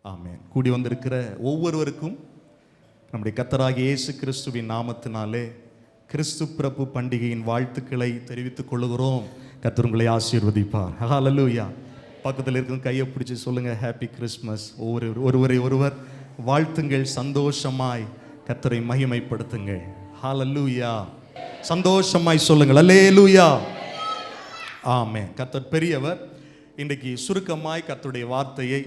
ஆமென். கூடி வந்திருக்கிற ஒவ்வொருவருக்கும் நம்முடைய கர்த்தராகிய இயேசு கிறிஸ்துவின் நாமத்தினாலே கிறிஸ்து பிறப்பு பண்டிகையின் வாழ்த்துக்களை தெரிவித்துக் கொள்கிறோம். கர்த்தர் உங்களை ஆசீர்வதிப்பார். ஹல்லேலூயா. பக்கத்தில் இருக்கிற கையை பிடிச்சி சொல்லுங்க, ஹாப்பி கிறிஸ்மஸ். ஒருவரை ஒருவர் வாழ்த்துங்கள், சந்தோஷமாய் கர்த்தரை மகிமைப்படுத்துங்கள். ஹல்லேலூயா. சந்தோஷமாய் சொல்லுங்கள், அல்லேலூயா. ஆமென். கர்த்தர் பெரியவர். இன்றைக்கு சுருக்கமாய் கர்த்தருடைய வார்த்தையை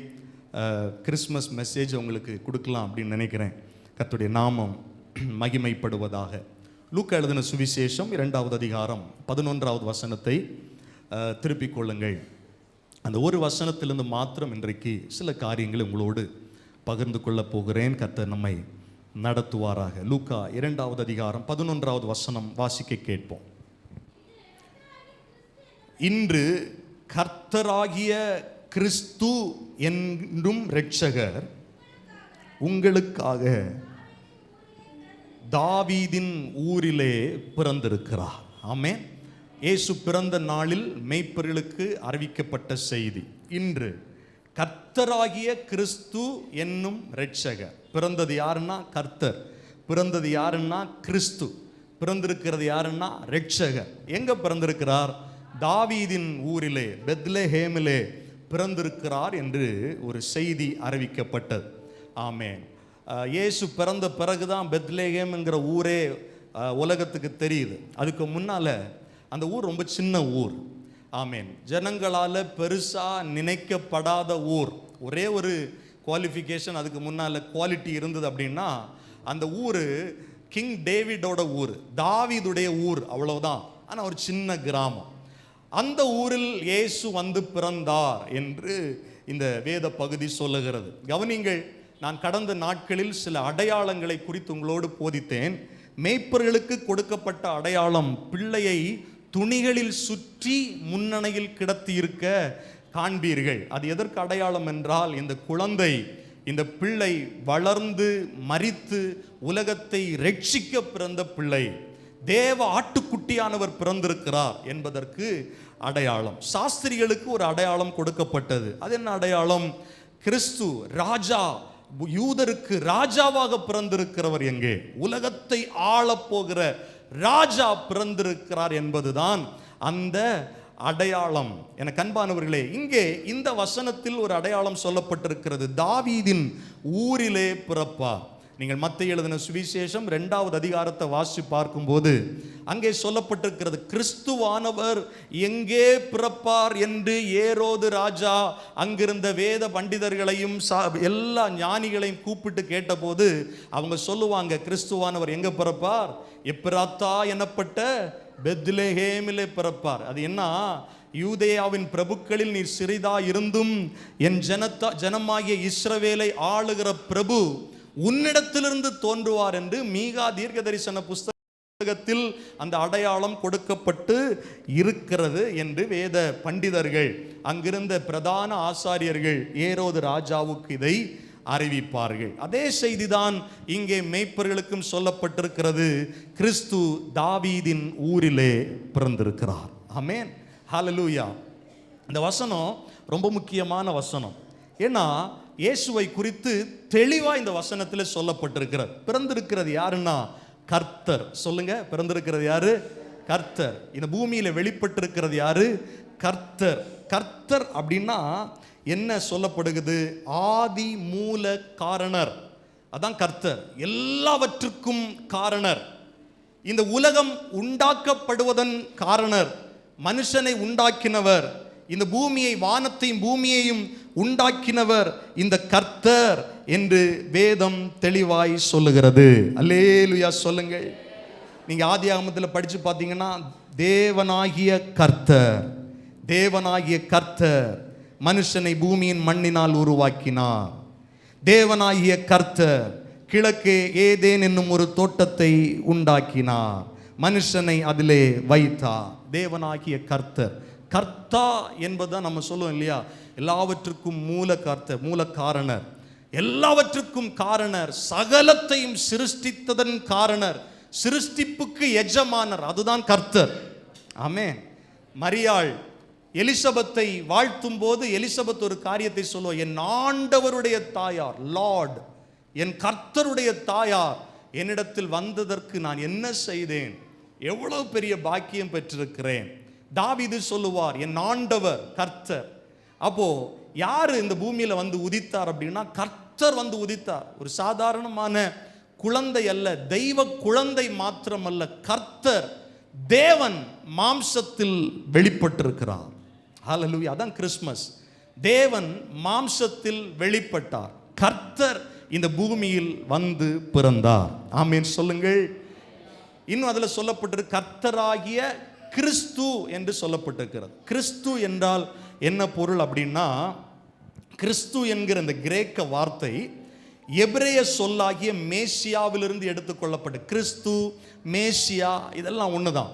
கிறிஸ்மஸ் மெசேஜ் உங்களுக்கு கொடுக்கலாம் அப்படின்னு நினைக்கிறேன். கர்த்தருடைய நாமம் மகிமைப்படுவதாக. லூக்கா எழுதின சுவிசேஷம் 2வது அதிகாரம் 11வது வசனத்தை திருப்பிக் கொள்ளுங்கள். அந்த ஒரு வசனத்திலிருந்து மாத்திரம் இன்றைக்கு சில காரியங்களை உங்களோடு பகிர்ந்து கொள்ளப் போகிறேன். கர்த்தர் நம்மை நடத்துவாராக. லூக்கா 2வது அதிகாரம் 11வது வசனம் வாசிக்க கேட்போம். இன்று கர்த்தராகிய கிறிஸ்து என்றும் இரட்சகர் உங்களுக்காக தாவீதின் ஊரிலே பிறந்திருக்கிறார். ஆமென். இயேசு பிறந்த நாளில் மேய்ப்பர்களுக்கு அறிவிக்கப்பட்ட செய்தி. இன்று கர்த்தராகிய கிறிஸ்து என்னும் இரட்சகர் பிறந்தது. யாருன்னா கர்த்தர். பிறந்தது யாருன்னா கிறிஸ்து. பிறந்திருக்கிறது யாருன்னா இரட்சகர். எங்க பிறந்திருக்கிறார்? தாவீதின் ஊரிலே, பெத்லெஹேமிலே பிறந்திருக்கிறார் என்று ஒரு செய்தி அறிவிக்கப்பட்டது. ஆமென். இயேசு பிறந்த பிறகுதான் பெத்லெஹேம் என்கிற ஊரே உலகத்துக்கு தெரியுது. அதுக்கு முன்னால அந்த ஊர் ரொம்ப சின்ன ஊர். ஆமென். ஜனங்களால் பெருசா நினைக்கப்படாத ஊர். ஒரே ஒரு குவாலிஃபிகேஷன் அதுக்கு முன்னால குவாலிட்டி இருந்தது அப்படின்னா, அந்த ஊர் கிங் டேவிடோட ஊர், தாவீதுடைய ஊர், அவ்வளவுதான். ஆனால் ஒரு சின்ன கிராமம். அந்த ஊரில் இயேசு வந்து பிறந்தார் என்று இந்த வேத பகுதி சொல்லுகிறது. கவனிங்கள், நான் கடந்த நாட்களில் சில அடையாளங்களை குறித்து உங்களோடு போதித்தேன். மேய்ப்பர்களுக்கு கொடுக்கப்பட்ட அடையாளம் பிள்ளையை துணிகளில் சுற்றி முன்னணையில் கிடத்தியிருக்க காண்பீர்கள். அது எதற்கு அடையாளம் என்றால், இந்த குழந்தை, இந்த பிள்ளை வளர்ந்து மரித்து உலகத்தை ரட்சிக்க பிறந்த பிள்ளை, தேவ ஆட்டுக்குட்டியானவர் பிறந்திருக்கிறார் என்பதற்கு அடையாளம். சாஸ்திரிகளுக்கு ஒரு அடையாளம் கொடுக்கப்பட்டது. அது என்ன அடையாளம்? கிறிஸ்து ராஜா, யூதருக்கு ராஜாவாக பிறந்திருக்கிறவர் எங்கே? உலகத்தை ஆளப்போகிற ராஜா பிறந்திருக்கிறார் என்பதுதான் அந்த அடையாளம். என அன்பானவர்களே, இங்கே இந்த வசனத்தில் ஒரு அடையாளம் சொல்லப்பட்டிருக்கிறது. தாவீதின் ஊரிலே பிறப்பார். நீங்கள் மத்தேயு எழுதின சுவிசேஷம் 2வது அதிகாரத்தை வாசி பார்க்கும்போது அங்கே சொல்லப்பட்டிருக்கிறது, கிறிஸ்துவானவர் எங்கே பிறப்பார் என்று ஏரோது ராஜா அங்கிருந்த வேத பண்டிதர்களையும் எல்லா ஞானிகளையும் கூப்பிட்டு கேட்டபோது அவங்க சொல்லுவாங்க, கிறிஸ்துவானவர் எங்க பிறப்பார்? எப்பிராத்தா எனப்பட்ட பெத்லெஹேமிலே பிறப்பார். அது என்ன? யூதேயாவின் பிரபுக்களில் நீர் சிறிதா இருந்தும் என் ஜனமாகிய இஸ்ரவேலை ஆளுகிற பிரபு உன்னிடத்திலிருந்து தோன்றுவார் என்று மீகா தீர்க்க தரிசன புஸ்தகத்தில் அந்த அடையாளம் கொடுக்கப்பட்டு இருக்கிறது என்று வேத பண்டிதர்கள், அங்கிருந்த பிரதான ஆசாரியர்கள் ஏரோது ராஜாவுக்கு இதை அறிவிப்பார்கள். அதே செய்திதான் இங்கே மேய்ப்பர்களுக்கும் சொல்லப்பட்டிருக்கிறது. கிறிஸ்து தாவீதின் ஊரிலே பிறந்திருக்கிறார். ஆமென். ஹல்லேலூயா. இந்த வசனம் ரொம்ப முக்கியமான வசனம். ஏன்னா இயேசுவை குறித்து தெளிவா இந்த வசனத்தில் சொல்லப்பட்டிருக்கிறது. பிறந்திருக்கிறது யாருன்னா கர்த்தர். சொல்லுங்க, பிறந்திருக்கிறது யாரு? கர்த்தர். இந்த பூமியில வெளிப்பட்டிருக்கிறது யாரு? கர்த்தர். கர்த்தர் அப்படின்னா என்ன சொல்லப்படுகிறது? ஆதி மூல காரணர். அதான் கர்த்தர். எல்லாவற்றுக்கும் காரணர். இந்த உலகம் உண்டாக்கப்படுவதன் காரணர், மனுஷனை உண்டாக்கினவர், இந்த பூமியை, வானத்தையும் பூமியையும் உண்டாக்கினவர் இந்த கர்த்தர் என்று வேதம் தெளிவாய் சொல்லுகிறது. அல்லேலூயா சொல்லுங்கள். நீங்க ஆதியாகமத்தில் படிச்சு பார்த்தீங்கன்னா, தேவனாகிய கர்த்தர், தேவனாகிய கர்த்தர் மனுஷனை பூமியின் மண்ணினால் உருவாக்கினார். தேவனாகிய கர்த்தர் கிழக்கே ஏதேன் என்னும் ஒரு தோட்டத்தை உண்டாக்கினார், மனுஷனை அதிலே வைத்தார். தேவனாகிய கர்த்தர். கர்த்தா என்பதுதான் நம்ம சொல்லுவோம் இல்லையா, எல்லாவற்றுக்கும் மூல கர்த்தர், மூல காரணர், எல்லாவற்றுக்கும் காரணர், சகலத்தையும் சிருஷ்டித்ததன் காரணர், சிருஷ்டிப்புக்கு எஜமானர், அதுதான் கர்த்தர். ஆமென். மரியாள் எலிசபெத்தை வாழ்த்தும் போது எலிசபெத் ஒரு காரியத்தை சொல்லுவார், என் ஆண்டவருடைய தாயார், லார்ட், என் கர்த்தருடைய தாயார் என்னிடத்தில் வந்ததற்கு நான் என்ன செய்தேன், எவ்வளவு பெரிய பாக்கியம் பெற்றிருக்கிறேன். தாவீது சொல்லுவார், என் ஆண்டவர் கர்த்தர். அப்போ யாரு இந்த பூமியில வந்து உதித்தார் அப்படின்னா கர்த்தர் வந்து உதித்தார். ஒரு சாதாரணமான குழந்தை அல்ல, தெய்வ குழந்தை மாத்திரமல்ல, கர்த்தர் தேவன் மாம்சத்தில் வெளிப்பட்டிருக்கிறார். ஹல்லேலூயா. அதான் கிறிஸ்மஸ். தேவன் மாம்சத்தில் வெளிப்பட்டார், கர்த்தர் இந்த பூமியில் வந்து பிறந்தார். ஆமென் சொல்லுங்கள். இன்னும் அதுல சொல்லப்பட்டிருக்கு கர்த்தராகிய கிறிஸ்து என்று சொல்லப்பட்டிருக்கிறது. கிறிஸ்து என்றால் என்ன பொருள் அப்படின்னா, கிறிஸ்து என்கிற இந்த கிரேக்க வார்த்தை எபிரேய சொல்லாகிய மேசியாவிலிருந்து எடுத்துக்கொள்ளப்பட்ட கிறிஸ்து, மேசியா இதெல்லாம் ஒண்ணுதான்.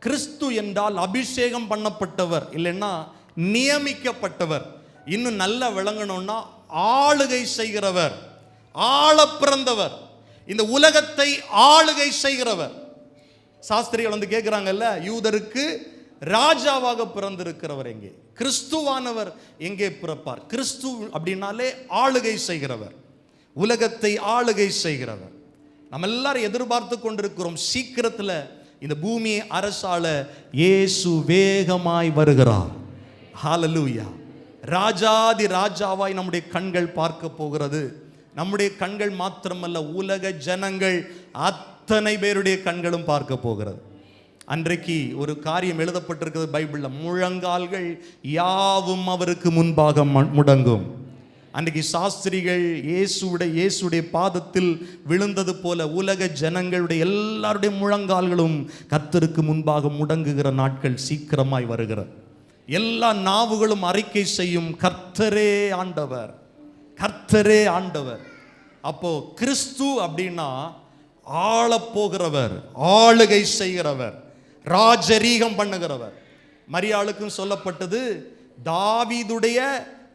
கிறிஸ்து என்றால் அபிஷேகம் பண்ணப்பட்டவர், இல்லைன்னா நியமிக்கப்பட்டவர். இன்னும் நல்லா விளங்கணும்னா ஆளுகை செய்கிறவர், ஆள பிறந்தவர், இந்த உலகத்தை ஆளுகை செய்கிறவர். சாஸ்திரிகள் வந்து கேட்கிறாங்கல்ல, யூதருக்கு ராஜாவாக பிறந்திருக்கிறவர் எங்கே, கிறிஸ்துவானவர் எங்கே பிறப்பார்? கிறிஸ்து அப்படின்னாலே ஆளுகை செய்கிறவர், உலகத்தை ஆளுகை செய்கிறவர். நம்ம எல்லாரும் எதிர்பார்த்து கொண்டிருக்கிறோம், சீக்கிரத்தில் இந்த பூமியை அரசாள இயேசு வேகமாய் வருகிறார். ஹல்லேலூயா. ராஜாதி ராஜாவாய் நம்முடைய கண்கள் பார்க்க போகிறது. நம்முடைய கண்கள் மாத்திரமல்ல, உலக ஜனங்கள் அத்தனை பேருடைய கண்களும் பார்க்க போகிறது. அன்றைக்கு ஒரு காரியம் எழுதப்பட்டிருக்கிறது பைபிள்ல, முழங்கால்கள் யாவும் அவருக்கு முன்பாக முடங்கும். அன்றைக்கு சாஸ்திரிகள் இயேசுடைய பாதத்தில் விழுந்தது போல உலக ஜனங்களுடைய எல்லாருடைய முழங்கால்களும் கர்த்தருக்கு முன்பாக முடங்குகிற நாட்கள் சீக்கிரமாய் வருகிறது. எல்லா நாவுகளும் அறிக்கை செய்யும், கர்த்தரே ஆண்டவர், கர்த்தரே ஆண்டவர். அப்போ கிறிஸ்து அப்படின்னா ஆளப்போகிறவர், ஆளுகை செய்கிறவர், ராஜரீகம் பண்ணுகிறவர். மரியாளுக்கும் சொல்லப்பட்டது, தாவீதுடைய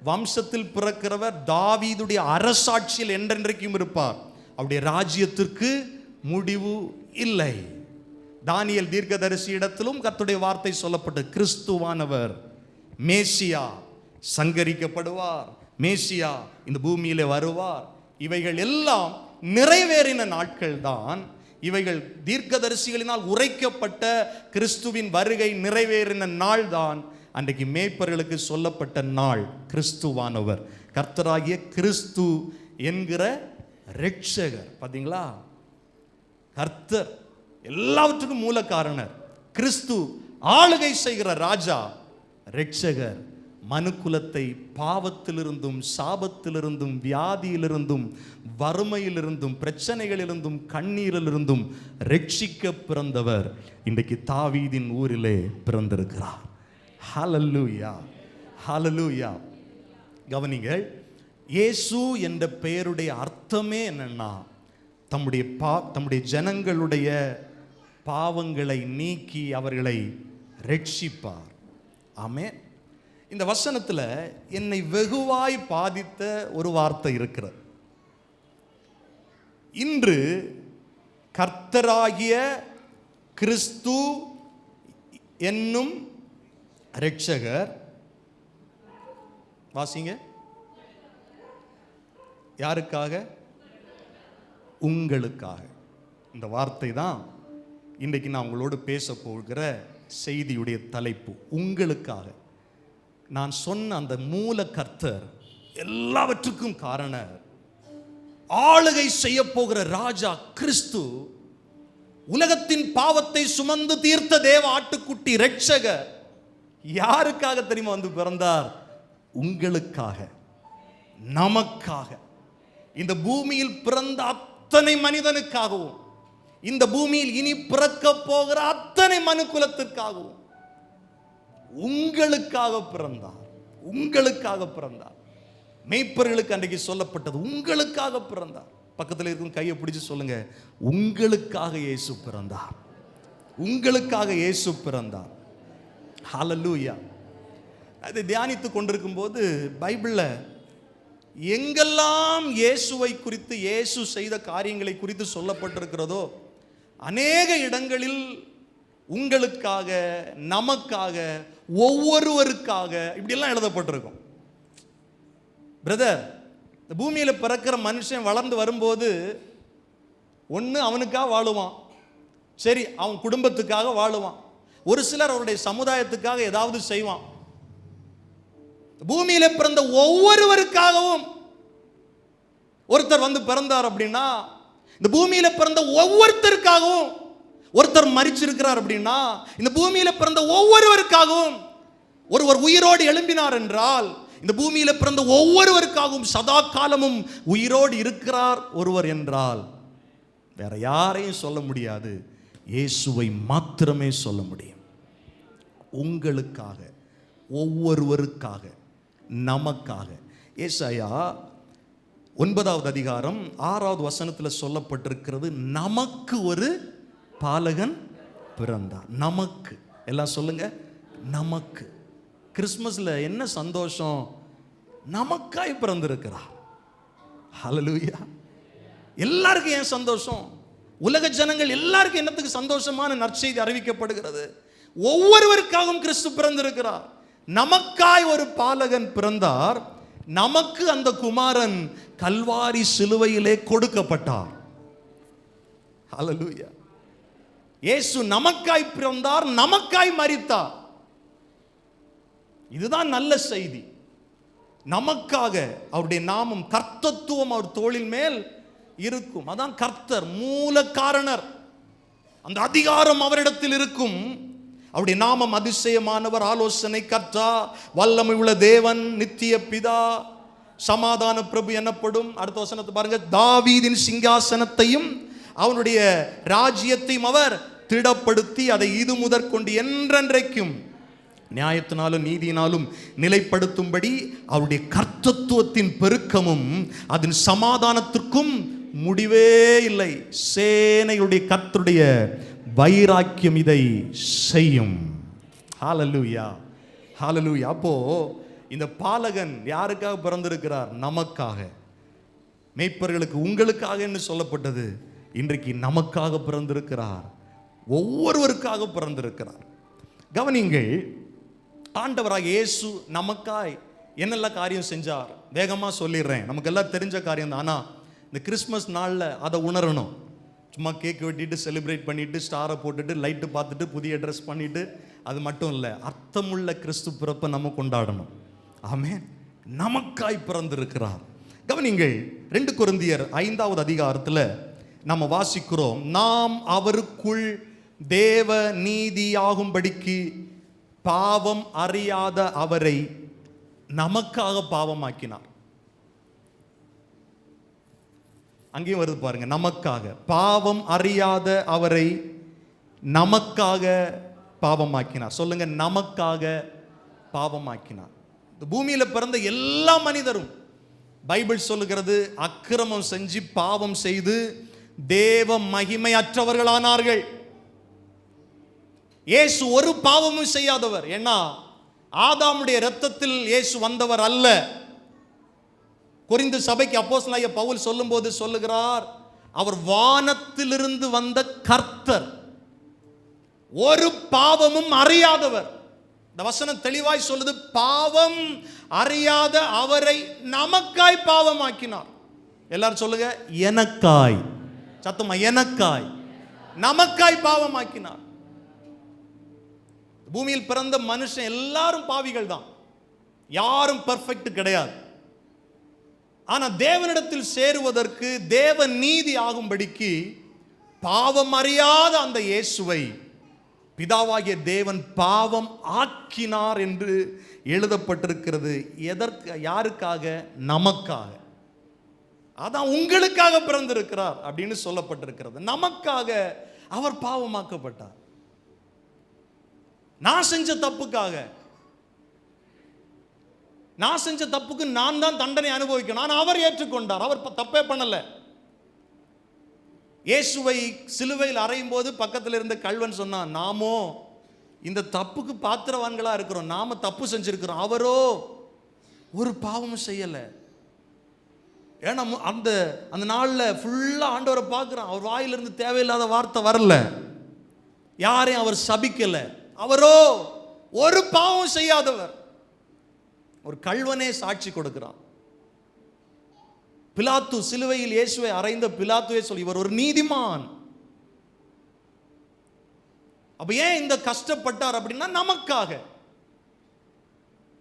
வம்சத்தில் பிறக்கிறவர், தாவீதுடைய அரசாட்சியில் என்றென்றைக்கும் இருப்பார், அவருடைய ராஜ்யத்திற்கு முடிவு இல்லை. தானியேல் தீர்க்கதரிசி இடத்திலும் கர்த்தருடைய வார்த்தை சொல்லப்பட்டது, கிறிஸ்துவானவர் மேசியா சங்கரிக்கப்படுவார், மேசியா இந்த பூமியிலே வருவார். இவைகள் எல்லாம் நிறைவேறின நாட்கள் தான். இவைகள் தீர்க்கதரிசிகளினால் உரைக்கப்பட்ட கிறிஸ்துவின் வருகை நிறைவேறின நாள் தான் அன்றைக்கு மேய்ப்பர்களுக்கு சொல்லப்பட்ட நாள். கிறிஸ்துவானவர், கர்த்தராகிய கிறிஸ்து என்கிற இரட்சகர். பார்த்தீங்களா, கர்த்தர் எல்லாவற்றுக்கும் மூல காரணர், கிறிஸ்து ஆளுகை செய்கிற ராஜா, இரட்சகர், மனுக்குலத்தை பாவத்திலிருந்தும் சாபத்திலிருந்தும் வியாதியிலிருந்தும் வறுமையிலிருந்தும் பிரச்சனைகளிலிருந்தும் கண்ணீரிலிருந்தும் ரட்சிக்க பிறந்தவர் இன்றைக்கு தாவீதின் ஊரிலே பிறந்திருக்கிறார். ஹல்லேலூயா, ஹல்லேலூயா. கவனிங்கள், இயேசு என்ற பெயருடைய அர்த்தமே என்னன்னா, தம்முடைய ஜனங்களுடைய பாவங்களை நீக்கி அவர்களை ரட்சிப்பார். ஆமென். இந்த வசனத்தில் என்னை வெகுவாய் பாதித்த ஒரு வார்த்தை இருக்கிறது. இன்று கர்த்தராகிய கிறிஸ்து என்னும் இரட்சகர், வாசிங்க, யாருக்காக? உங்களுக்காக. இந்த வார்த்தை தான் இன்றைக்கு நான் உங்களோடு பேச போகிற செய்தியுடைய தலைப்பு, உங்களுக்காக. நான் சொன்ன அந்த மூல கர்த்தர், எல்லாவற்றுக்கும் காரணர், ஆளுகை செய்ய போகிற ராஜா கிறிஸ்து, உலகத்தின் பாவத்தை சுமந்து தீர்த்த தேவ ஆட்டுக்குட்டி இரட்சகர் யாருக்காக தெரியுமா வந்து பிறந்தார்? உங்களுக்காக, நமக்காக. இந்த பூமியில் பிறந்த அத்தனை மனிதனுக்காகவும், இந்த பூமியில் இனி பிறக்க போகிற அத்தனை மனுக்குலத்திற்காகவும் உங்களுக்காக பிறந்தார், உங்களுக்காக பிறந்தார். மேய்ப்பர்களுக்கு அன்றைக்கு சொல்லப்பட்டது, உங்களுக்காக பிறந்தார். பக்கத்தில் இருக்கும் கையை பிடிச்சு சொல்லுங்க, உங்களுக்காக இயேசு பிறந்தார், உங்களுக்காக இயேசு பிறந்தார். ஹல்லேலூயா. அதை தியானித்து கொண்டிருக்கும் போது பைபிள்ல எங்கெல்லாம் இயேசுவை குறித்து, இயேசு செய்த காரியங்களை குறித்து சொல்லப்பட்டிருக்கிறதோ அநேக இடங்களில் உங்களுக்காக, நமக்காக, ஒவ்வொருவருக்காக, இப்படியெல்லாம் எழுதப்பட்டிருக்கும். பிரதர், இந்த பூமியில பிறக்கிற மனுஷன் வளர்ந்து வரும்போது ஒன்று அவனுக்காக வாழுவான், சரி அவன் குடும்பத்துக்காக வாழுவான், ஒரு சிலர் அவருடைய சமுதாயத்துக்காக ஏதாவது செய்வான். பூமியில பிறந்த ஒவ்வொருவருக்காகவும் ஒருத்தர் வந்து பிறந்தார் அப்படின்னா, இந்த பூமியில பிறந்த ஒவ்வொருத்தருக்காகவும் ஒருத்தர் மரிச்சிருக்கிறார் அப்படின்னா, இந்த பூமியில பிறந்த ஒவ்வொருவருக்காகவும் ஒருவர் உயிரோடு எழும்பினார் என்றால், இந்த பூமியில பிறந்த ஒவ்வொருவருக்காகவும் சதா காலமும் உயிரோடு இருக்கிறார் ஒருவர் என்றால், வேற யாரையும் சொல்ல முடியாது, இயேசுவை மாத்திரமே சொல்ல முடியும். உங்களுக்காக, ஒவ்வொருவருக்காக, நமக்காக. ஏசாயா 9வது அதிகாரம் 6வது வசனத்தில் சொல்லப்பட்டிருக்கிறது, நமக்கு ஒரு பாலகன் பிறந்தார். நமக்கு, எல்லாம் சொல்லுங்க, நமக்கு. கிறிஸ்மஸ்ல என்ன சந்தோஷம், நமக்காய் பிறந்திருக்கிறார். ஹல்லேலூயா. எல்லாருக்கும் ஏன் சந்தோஷம்? உலக ஜனங்கள் எல்லாருக்கும் என்னத்துக்கு சந்தோஷமான நற்செய்தி அறிவிக்கப்படுகிறது? ஒவ்வொருவருக்காகவும் கிறிஸ்து பிறந்திருக்கிறார். நமக்காய் ஒரு பாலகன் பிறந்தார், நமக்கு அந்த குமாரன் கல்வாரி சிலுவையிலே கொடுக்கப்பட்டார். ஹல்லேலூயா. இயேசு நமக்காய் பிறந்தார், நமக்காய் மரித்தார். இதுதான் நல்ல செய்தி. நமக்காக அவருடைய நாமம், கர்த்தத்துவம் அவர் தோளின் மேல் இருக்கும். அதான் கர்த்தர், மூல காரணர். அந்த அதிகாரம் அவரிடத்தில் இருக்கும். அவருடைய நாமம் அதிசயமானவர், ஆலோசனை கர்த்தா, வல்லமை உள்ள தேவன், நித்திய பிதா, சமாதான பிரபு எனப்படும். அடுத்த வசனத்தை பாருங்க, தாவீதின் சிங்காசனத்தையும் அவனுடைய ராஜ்யத்தையும் அவர் திடப்படுத்தி அதை இது முதற்கொண்டு என்றென்றைக்கும் நியாயத்தினாலும் நீதியினாலும் நிலைப்படுத்தும்படி அவருடைய கர்த்தத்துவத்தின் பெருக்கமும் அதன் சமாதானத்திற்கும் முடிவே இல்லை. சேனையுடைய கர்த்தருடைய வைராக்கியம் இதை செய்யும். ஹல்லேலூயா, ஹல்லேலூயா. அப்போ இந்த பாலகன் யாருக்காக பிறந்திருக்கிறார்? நமக்காக. மேய்ப்பர்களுக்கு, உங்களுக்காக என்று சொல்லப்பட்டது, இன்றைக்கு நமக்காக பிறந்திருக்கிறார். ஒவ்வொருவருக்காக பிறந்திருக்கிறார். கவனிங்கள், ஆண்டவராக இயேசு நமக்காய் என்னெல்லாம் காரியம் செஞ்சார் வேகமாக சொல்லிடுறேன். நமக்கு எல்லாம் தெரிஞ்ச காரியம் தான். ஆனால் இந்த கிறிஸ்மஸ் நாளில் அதை உணரணும். சும்மா கேக் வெட்டிட்டு செலிப்ரேட் பண்ணிட்டு ஸ்டாரை போட்டுட்டு லைட்டு பார்த்துட்டு புதிய ட்ரெஸ் பண்ணிட்டு அது மட்டும் இல்லை, அர்த்தமுள்ள கிறிஸ்து பிறப்பை நம்ம கொண்டாடணும். ஆமென். நமக்காய் பிறந்திருக்கிறார். கவனிங்கள், 2 கொரிந்தியர் 5வது அதிகாரத்தில் நம்ம வாசிக்கிறோம், நாம் அவருக்குள் தேவ நீதியாகும்படிக்கு பாவம் அறியாத அவரை நமக்காக பாவமாக்கினார். அங்கேயும் வருது பாருங்க, நமக்காக. பாவம் அறியாத அவரை நமக்காக பாவமாக்கினார். சொல்லுங்க, நமக்காக பாவமாக்கினார். இந்த பூமியில பிறந்த எல்லா மனிதரும், பைபிள் சொல்லுகிறது, அக்கிரமம் செஞ்சு பாவம் செய்து தேவ மகிமையற்றவர்களானார்கள். இயேசு ஒரு பாவமும் செய்யாதவர். ஏன்னா ஆதாமுடைய இரத்தத்தில் இயேசு வந்தவர் அல்ல. கொரிந்து சபைக்கு அப்போஸ்தலனாகிய பவுல் சொல்லும்போது சொல்லுகிறார், அவர் வானத்திலிருந்து வந்த கர்த்தர், ஒரு பாவமும் அறியாதவர். இந்த வசனம் தெளிவாய் சொல்லுது, பாவம் அறியாத அவரை நமக்காய் பாவமாக்கினார். எல்லாரும் சொல்லுங்க, எனக்காய். சத்தமா, எனக்காய், நமக்காய் பாவமாக்கினார். பூமியில் பிறந்த மனுஷன் எல்லாரும் பாவிகள் தான், யாரும் பெர்ஃபெக்ட் கிடையாது. ஆனா தேவனிடத்தில் சேருவதற்கு, தேவ நீதி ஆகும்படிக்கு பாவம் அறியாத அந்த இயேசுவை பிதாவாகிய தேவன் பாவம் ஆக்கினார் என்று எழுதப்பட்டிருக்கிறது. எதற்கு? யாருக்காக? நமக்காக. அதான் உங்களுக்காக பிறந்திருக்கிறார் அப்படின்னு சொல்லப்பட்டிருக்கிறது. நமக்காக அவர் பாவமாக்கப்பட்டார். நான் செஞ்ச தப்புக்காக, நான் செஞ்ச தப்புக்கு நான் தான் தண்டனை அனுபவிக்கணும். ஆனால் அவர் ஏற்றுக்கொண்டார். அவர் தப்பே பண்ணல. இயேசுவை சிலுவையில் அறையும் போது பக்கத்தில் இருந்த கள்வன் சொன்னான், நாமோ இந்த தப்புக்கு பாத்திரவான்களா இருக்கிறோம், நாம தப்பு செஞ்சிருக்கிறோம், அவரோ ஒரு பாவமும் செய்யலை. ஏன்னா அந்த அந்த நாளில் ஃபுல்லாக ஆண்டவரை பார்க்குறான். அவர் வாயிலிருந்து தேவையில்லாத வார்த்தை வரல, யாரையும் அவர் சபிக்கலை. அவரோ ஒரு பாவம் செய்யாதவர். ஒரு கள்வனே சாட்சி கொடுக்கிறான். பிலாத்து சிலுவையில் இயேசுவை அறைந்த பிலாத்துவே சொல்லி இவர் ஒரு நீதிமான். அப்ப ஏன் இந்த கஷ்டப்பட்டார் அப்படின்னா நமக்காக.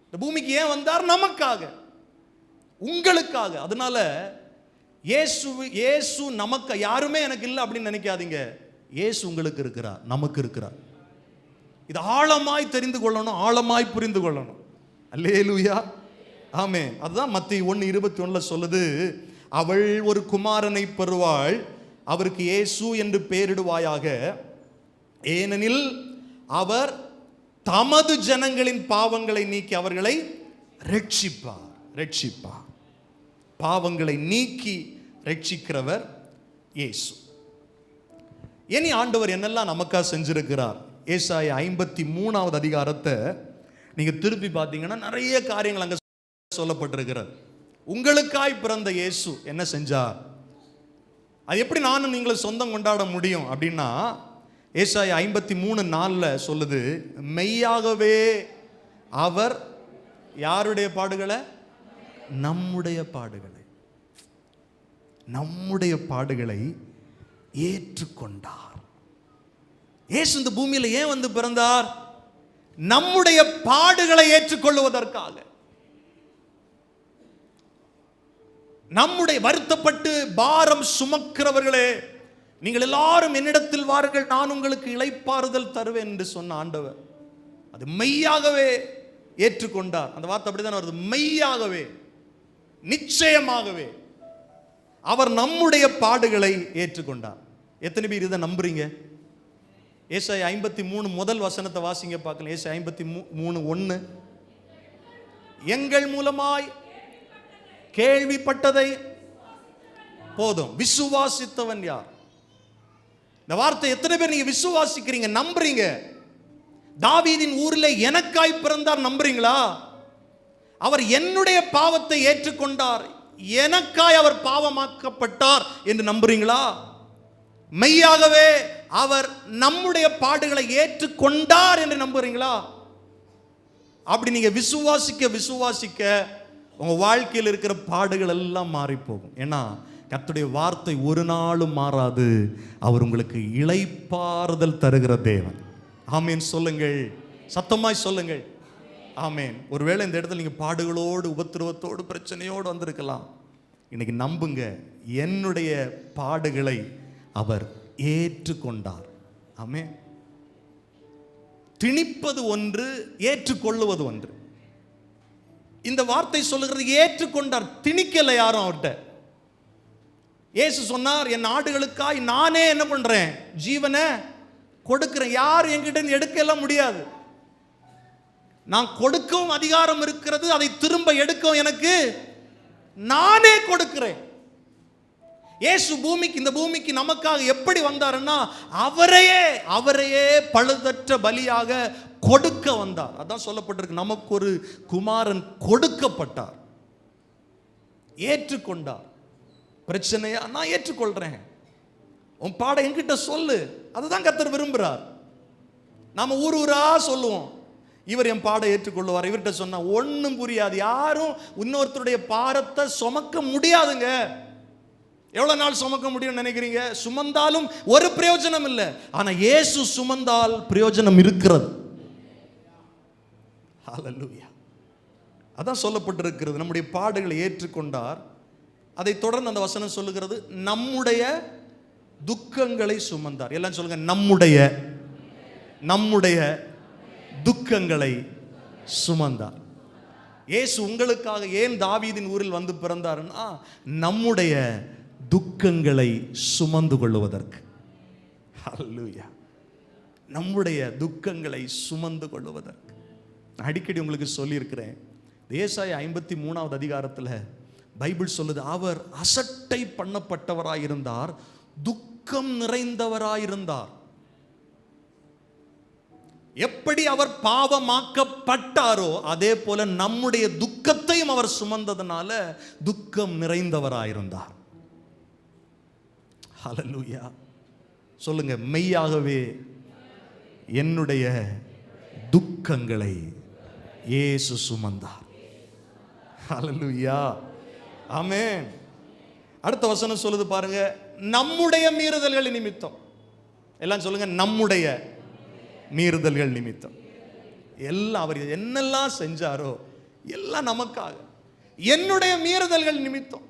இந்த பூமிக்கு ஏன் வந்தார்? நமக்காக, உங்களுக்காக. அதனால இயேசு நமக்கு, யாருமே எனக்கு இல்லை அப்படின்னு நினைக்காதீங்க. இயேசு உங்களுக்கு இருக்கிறார், நமக்கு இருக்கிறார். இது ஆழமாய் தெரிந்து கொள்ளணும், ஆழமாய் புரிந்து கொள்ளணும். அல்லேலூயா, ஆமென். அதுதான் மத்தேயு 1:21 சொல்லுது, அவள் ஒரு குமாரனை பெறுவாள், அவருக்கு இயேசு என்று பெயரிடுவாயாக, ஏனெனில் அவர் தமது ஜனங்களின் பாவங்களை நீக்கி அவர்களை ரட்சிப்பார். பாவங்களை நீக்கி ரட்சிக்கிறவர் இயேசு. இனி ஆண்டவர் என்னெல்லாம் நமக்கா செஞ்சிருக்கிறார்? ஏசாயா 53வது அதிகாரத்தை நீங்க திருப்பி பார்த்தீங்கன்னா நிறைய காரியங்கள் அங்க சொல்லப்பட்டிருக்கிறது. உங்களுக்காய் பிறந்த இயேசு என்ன செஞ்சார்? அது எப்படி நானும் நீங்களும் சொந்தம் கொண்டாட முடியும் அப்படின்னா, ஏசாயா 53:4 சொல்லுது, மெய்யாகவே அவர் யாருடைய பாடுகளை? நம்முடைய பாடுகளை ஏற்றுக்கொண்டார். இயேசு இந்த பூமியில் ஏன் வந்து பிறந்தார்? நம்முடைய பாடுகளை ஏற்றுக்கொள்வதற்காக. நம்முடைய வருத்தப்பட்டு பாரம் சுமக்கிறவர்களே, நீங்கள் எல்லாரும் என்னிடத்தில் வாருங்கள், நான் உங்களுக்கு இளைப்பாறுதல் தருவேன் என்று சொன்ன ஆண்டவர் அது மெய்யாகவே ஏற்றுக்கொண்டார். அந்த வார்த்தை அப்படிதான் வருது, மெய்யாகவே, நிச்சயமாகவே அவர் நம்முடைய பாடுகளை ஏற்றுக்கொண்டார். எத்தனை பேர் இதை நம்புறீங்க? ஏசாயா 53 முதல் வசனத்தை வாசிங்க பார்க்கலாம். ஏசாயா 53:1, எங்கள் மூலமாய் கேள்விப்பட்டதை போதும் விசுவாசித்தவன் யார்? இந்த வார்த்தை எத்தனை பேர் நீங்க விசுவாசிக்கிறீங்க, நம்புறீங்க? தாவீதின் ஊரில் எனக்காய் பிறந்தார் நம்புறீங்களா? அவர் என்னுடைய பாவத்தை ஏற்றுக்கொண்டார், எனக்காய் அவர் பாவமாக்கப்பட்டார் என்று நம்புறீங்களா? மெய்யாகவே அவர் நம்முடைய பாடுகளை ஏற்றுக்கொண்டார் என்று நம்புறீங்களா? அப்படி நீங்க விசுவாசிக்க உங்க வாழ்க்கையில் இருக்கிற பாடுகள் எல்லாம் மாறி போகும். ஏன்னா கர்த்தருடைய வார்த்தை ஒரு நாளும் மாறாது. அவர் உங்களுக்கு இளைப்பாறுதல் தருகிற தேவன். ஆமேன் சொல்லுங்கள், சத்தமாய் சொல்லுங்கள், ஆமேன். ஒருவேளை இந்த இடத்துல நீங்க பாடுகளோடு, உபத்திரவத்தோடு, பிரச்சனையோடு வந்திருக்கலாம். இன்னைக்கு நம்புங்க, என்னுடைய பாடுகளை அவர் ஏற்றுக்கொண்டார். ஆமென். திணிப்பது ஒன்று, ஏற்றுக்கொள்ளுவது ஒன்று. இந்த வார்த்தை சொல்லுகிறது ஏற்றுக்கொண்டார், திணிக்கல யாரும் அவர்கிட்ட. இயேசு சொன்னார், என் ஆடுகளுக்காய் நானே என்ன பண்றேன்? ஜீவனை கொடுக்கிறேன். யார் என்கிட்ட எடுக்கலாம் முடியாது. நான் கொடுக்கவும் அதிகாரம் இருக்கிறது, அதை திரும்ப எடுக்கவும் எனக்கு நானே கொடுக்கிறேன். இயேசு இந்த பூமிக்கு நமக்காக எப்படி வந்தாருன்னா, அவரையே பழுதற்ற பலியாக கொடுக்க வந்தார். அதான் சொல்லப்பட்டிருக்கு, நமக்கு ஒரு குமாரன் கொடுக்கப்பட்டார். ஏற்றுக்கொண்டார். பிரச்சனையா? நான் ஏற்றுக்கொள்றேன். உன் பாடம் என்கிட்ட சொல்லு. அதுதான் கர்த்தர் விரும்புகிறார். நாம ஊரா சொல்லுவோம், இவர் என் பாடம் ஏற்றுக்கொள்ளுவார். இவர்கிட்ட சொன்னா ஒன்றும் புரியாது. யாரும் இன்னொருத்தருடைய பாரத்தை சுமக்க முடியாதுங்க. எவ்வளவு நாள் சுமக்க முடியும்னு நினைக்கிறீங்க? சுமந்தாலும் ஒரு பிரயோஜனம் இல்லை. ஆனா இயேசு சுமந்தால் பிரயோஜனம் இருக்கிறது. ஹல்லேலூயா. அதான் சொல்லப்பட்டிருக்கிறது, நம்முடைய பாடுகளை ஏற்றுக்கொண்டார். அதை தொடர்ந்து அந்த வசனம் சொல்லுகிறது, நம்முடைய துக்கங்களை சுமந்தார். எல்லாம் சொல்லுங்க, நம்முடைய துக்கங்களை சுமந்தார். இயேசு உங்களுக்காக ஏன் தாவீதின் ஊரில் வந்து பிறந்தார்னா, நம்முடைய துக்கங்களை சுமந்து கொள்வதற்கு. ஹல்லேலூயா. நம்முடைய துக்கங்களை சுமந்து கொள்வதற்கு. அடிக்கடி உங்களுக்கு சொல்லியிருக்கிறேன், ஏசாயா 53வது அதிகாரத்தில் பைபிள் சொல்லுது, அவர் அசட்டை பண்ணப்பட்டவராயிருந்தார், துக்கம் நிறைந்தவராயிருந்தார். எப்படி அவர் பாவமாக்கப்பட்டாரோ அதே போல நம்முடைய துக்கத்தையும் அவர் சுமந்ததனால துக்கம் நிறைந்தவராயிருந்தார். ஹல்லேலூயா. சொல்லுங்க, மெய்யாகவே என்னுடைய துக்கங்களை இயேசு சுமந்தார். ஹல்லேலூயா, ஆமென். அடுத்த வசனம் சொல்லுது பாருங்க, நம்முடைய மீறுதல்கள் நிமித்தம். எல்லாம் சொல்லுங்க, நம்முடைய மீறுதல்கள் நிமித்தம். எல்லாம் அவர் என்னெல்லாம் செஞ்சாரோ எல்லாம் நமக்காக. என்னுடைய மீறுதல்கள் நிமித்தம்.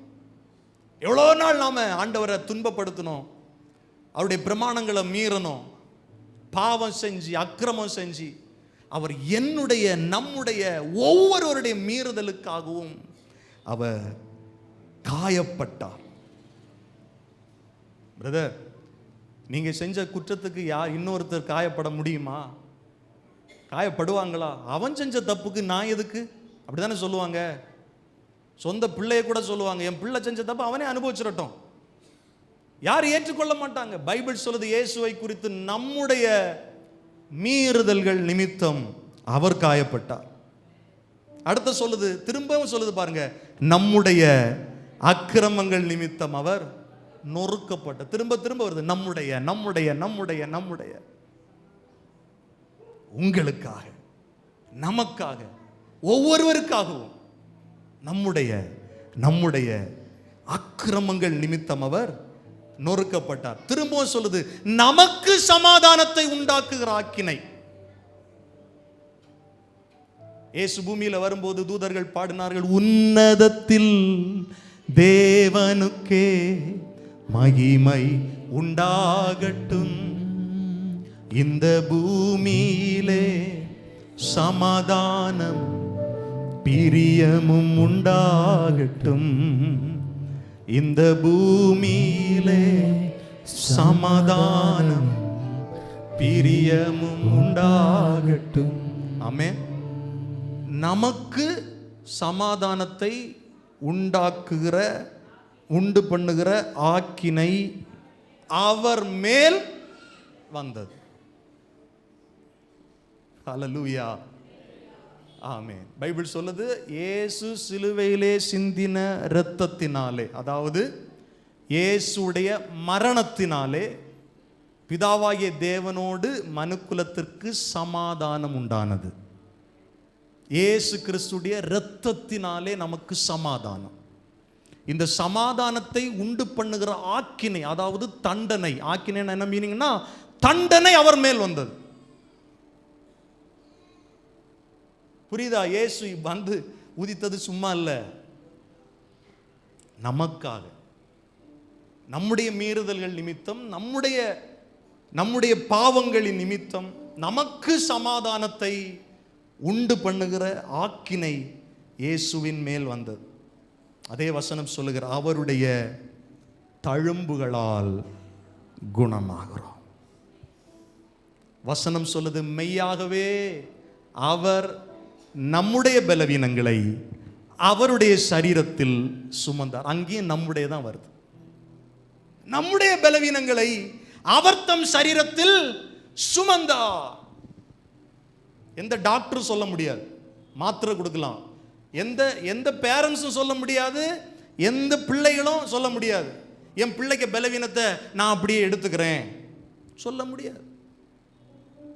எவ்வளோ நாள் நாம ஆண்டவரை துன்பப்படுத்தணும், அவருடைய பிரமாணங்களை மீறணும், பாவம் செஞ்சு அக்கிரமம் செஞ்சு. அவர் என்னுடைய நம்முடைய ஒவ்வொருவருடைய மீறுதலுக்காகவும் அவர் காயப்பட்டார். பிரதர், நீங்க செஞ்ச குற்றத்துக்கு யார் இன்னொருத்தர் காயப்பட முடியுமா? காயப்படுவாங்களா? அவன் செஞ்ச தப்புக்கு நான் எதுக்கு? அப்படிதானே சொல்லுவாங்க. சொந்த பிள்ளைய கூட சொல்லுவாங்க, என் பிள்ளை செஞ்ச தப்பு அவனே அனுபவிச்சிடட்டும். யார் ஏற்றுக்கொள்ள மாட்டாங்க. பைபிள் சொல்லுது, இயேசுவை குறித்து நம்முடைய மீறுதல்கள் நிமித்தம் அவர் காயப்பட்டார். அடுத்த சொல்லுது, திரும்பவும் சொல்லுது பாருங்க, நம்முடைய அக்கிரமங்கள் நிமித்தம் அவர் நொறுக்கப்பட்ட. திரும்ப திரும்ப வருது, நம்முடைய நம்முடைய நம்முடைய நம்முடைய. உங்களுக்காக, நமக்காக, ஒவ்வொருவருக்காகவும் நம்முடைய நம்முடைய அக்கிரமங்கள் நிமித்தம் அவர் நொறுக்கப்பட்டார். திரும்பவும் சொல்லுது, நமக்கு சமாதானத்தை உண்டாக்குகிற ஆக்கினை. இயேசு பூமியில வரும்போது தூதர்கள் பாடினார்கள், உன்னதத்தில் தேவனுக்கே மகிமை உண்டாகட்டும், இந்த பூமியிலே சமாதானம் பிரியமும் உண்டாகட்டும், இந்த பூமியிலே சமாதானம் பிரியமும் உண்டாகட்டும். ஆமென். நமக்கு சமாதானத்தை உண்டாக்குகிற உண்டு பண்ணுகிற ஆக்கினை அவர் மேல் வந்தது. ஹல்லேலூயா, ஆமென். பைபிள் சொல்லுது, இயேசு சிலுவையிலே சிந்தின இரத்தத்தினாலே, அதாவது இயேசுடைய மரணத்தினாலே பிதாவாகிய தேவனோடு மனுக்குலத்திற்கு சமாதானம் உண்டானது. இயேசு கிறிஸ்துடைய இரத்தத்தினாலே நமக்கு சமாதானம். இந்த சமாதானத்தை உண்டு பண்ணுகிற ஆக்கினை, அதாவது தண்டனை. ஆக்கினை என்ன மீனிங்னா, தண்டனை அவர் மேல் வந்தது. புரியுதா? இயேசு வந்து உதித்தது சும்மா இல்ல, நமக்காக, நம்முடைய மீறுதல்கள் நிமித்தம், நம்முடைய பாவங்களின் நிமித்தம் நமக்கு சமாதானத்தை உண்டு பண்ணுகிற ஆக்கினை இயேசுவின் மேல் வந்தது. அதே வசனம் சொல்லுகிற, அவருடைய தழும்புகளால் குணமாகிறோம். வசனம் சொல்லுது, மெய்யாகவே அவர் நம்முடைய பலவீனங்களை அவருடைய சரீரத்தில் சுமந்தார். அங்கேயும் நம்முடைய தான் வருது. நம்முடைய பலவீனங்களை அவர் தம் சரீரத்தில் சுமந்தார். எந்த டாக்டரும் சொல்ல முடியாது, மாத்திரை கொடுக்கலாம். எந்த பேரண்ட்ஸும் சொல்ல முடியாது, எந்த பிள்ளைகளும் சொல்ல முடியாது, என் பிள்ளைக்கு பலவீனத்தை நான் அப்படியே எடுத்துக்கிறேன் சொல்ல முடியாது.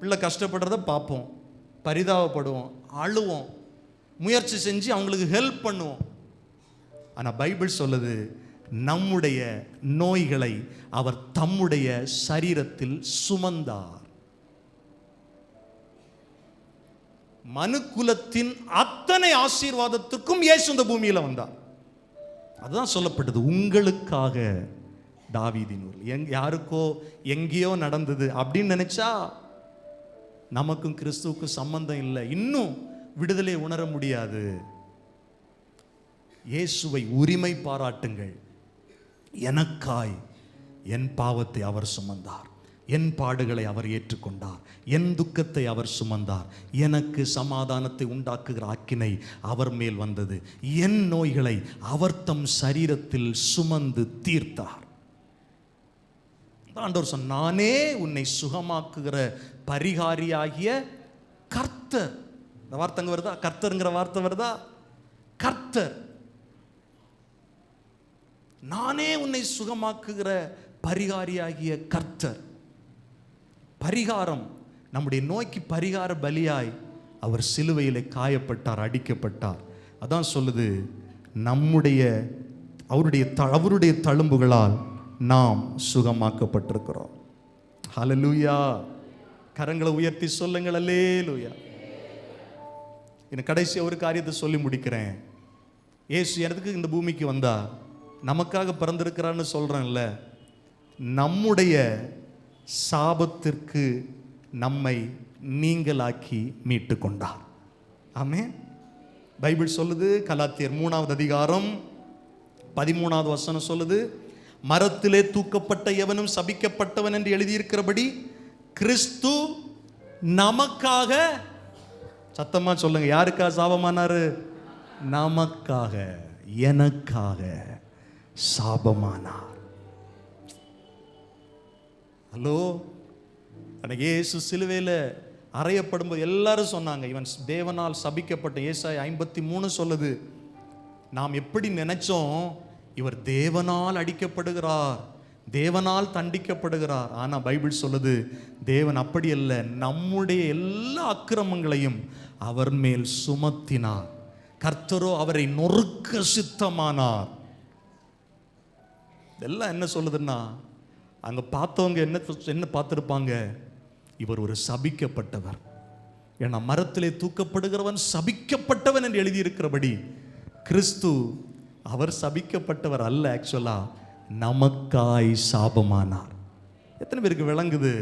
பிள்ளை கஷ்டப்படுறத பார்ப்போம், பரிதாபப்படுவோம், அழுவோம், முயற்சி செஞ்சு அவங்களுக்கு ஹெல்ப் பண்ணுவோம். ஆனால் பைபிள் சொல்லுது, நம்முடைய நோய்களை அவர் தம்முடைய சரீரத்தில் சுமந்தார். மனுக்குலத்தின் அத்தனை ஆசீர்வாதத்துக்கும் இயேசு இந்த பூமியில வந்தார். அதுதான் சொல்லப்பட்டது, உங்களுக்காக தாவீதின் ஊரில். யாருக்கோ எங்கேயோ நடந்தது அப்படின்னு நினைச்சா நமக்கும் கிறிஸ்துவுக்கும் சம்பந்தம் இல்லை, இன்னும் விடுதலை உணர முடியாது. இயேசுவை உரிமை பாராட்டுங்கள். எனக்காய் என் பாவத்தை அவர் சுமந்தார், என் பாடுகளை அவர் ஏற்றுக்கொண்டார், என் துக்கத்தை அவர் சுமந்தார், எனக்கு சமாதானத்தை உண்டாக்குகிற ஆக்கினை அவர் மேல் வந்தது, என் நோய்களை அவர் தம் சரீரத்தில் சுமந்து தீர்த்தார். ஆண்டவர் சொன்ன, நானே உன்னை சுகமாக்குகிற பரிகாரியாகிய கர்த்தர். இந்த வார்த்தை வருதா? கர்த்தர்ங்கிற வார்த்தை வருதா? கர்த்தர், நானே உன்னை சுகமாக்குகிற பரிகாரியாகிய கர்த்தர். பரிகாரம், நம்முடைய நோய்க்கு பரிகார பலியாய் அவர் சிலுவையிலே காயப்பட்டார், அடிக்கப்பட்டார். அதான் சொல்லுது, அவருடைய தழும்புகளால் நாம் சுகமாக்கப்பட்டிருக்கிறோம். ஹல்லேலூயா. கரங்களை உயர்த்தி சொல்லுங்கள் அல்லேலூயா. இன்னும் கடைசி ஒரு காரியத்தை சொல்லி முடிக்கிறேன். இயேசு எனக்கு இந்த பூமிக்கு வந்தா நமக்காக பிறந்திருக்கிறான்னு சொல்றேன்ல, நம்முடைய சாபத்திற்கு நம்மை நீங்களாக்கி மீட்டு கொண்டார். ஆமென். பைபிள் சொல்லுது, கலாத்தியர் 3வது அதிகாரம் 13வது வசனம் சொல்லுது, மரத்திலே தூக்கப்பட்ட எவனும் சபிக்கப்பட்டவன் என்று எழுதியிருக்கிறபடி கிறிஸ்து நமக்காக, சத்தமா சொல்லுங்க, யாருக்காக சாபமானாரு? நமக்காக, எனக்காக சாபமானார். ஹலோ, அன்னைக்கு இயேசு சிலுவையில் அறையப்படும்போது எல்லாரும் சொன்னாங்க, இவன் தேவனால் சபிக்கப்பட்ட. ஏசாயா 53 சொல்லுது, நாம் எப்படி நினைச்சோம், இவர் தேவனால் அடிக்கப்படுகிறார், தேவனால் தண்டிக்கப்படுகிறார். ஆனா பைபிள் சொல்லுது, தேவன் அப்படி அல்ல, நம்முடைய எல்லா அக்கிரமங்களையும் அவர் மேல் சுமத்தினார். கர்த்தரோ அவரை நொறுக்க சித்தமானார். இதெல்லாம் என்ன சொல்லுதுன்னா, அங்க பார்த்தவங்க என்ன பார்த்திருப்பாங்க, இவர் ஒரு சபிக்கப்பட்டவர். ஏன்னா மரத்திலே தூக்கப்படுகிறவன் சபிக்கப்பட்டவன் என்று எழுதியிருக்கிறபடி கிறிஸ்து அவர் சபிக்கப்பட்டவர் அல்ல, ஆக்சுவலா நமக்காய் சாபமானார். எத்தனை பேருக்கு விளங்குது?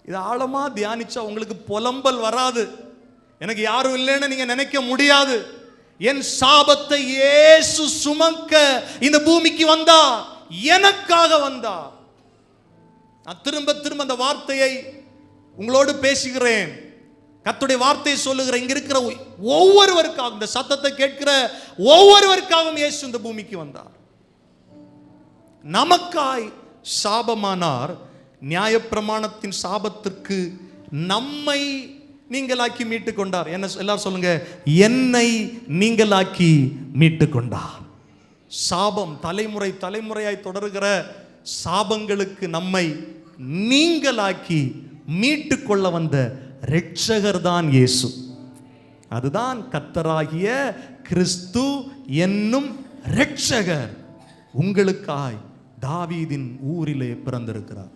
இது ஆழமா தியானிச்சா உங்களுக்கு புலம்பல் வராது. எனக்கு யாரும் இல்லைன்னு நீங்க நினைக்க முடியாது. என் சாபத்தை இயேசு சுமக்க இந்த பூமிக்கு வந்தா, எனக்காக வந்தா. நான் திரும்ப திரும்ப அந்த வார்த்தையை உங்களோடு பேசுகிறேன். கர்த்தருடைய வார்த்தையை சொல்லுகிறேன். இங்க இருக்கிற ஒவ்வொருவருக்காகவும், இந்த சத்தத்தை கேட்கிற ஒவ்வொருவருக்காகவும் இயேசு இந்த பூமிக்கு வந்தார், நமக்காய் சாபமானார். நியாயப்பிரமாணத்தின் சாபத்திற்கு நம்மை நீங்களாக்கி மீட்டு கொண்டார். என்ன எல்லாரும் சொல்லுங்க, என்னை நீங்களாக்கி மீட்டு கொண்டார். சாபம் தலைமுறை தலைமுறையாய் தொடர்கிற சாபங்களுக்கு நம்மை நீங்களாக்கி மீட்டு கொள்ள வந்த இரட்சகர் தான் இயேசு. அதுதான் கர்த்தராகிய கிறிஸ்து என்னும் இரட்சகர் உங்களுக்காய் தாவீதின் ஊரிலே பிறந்திருக்கிறார்.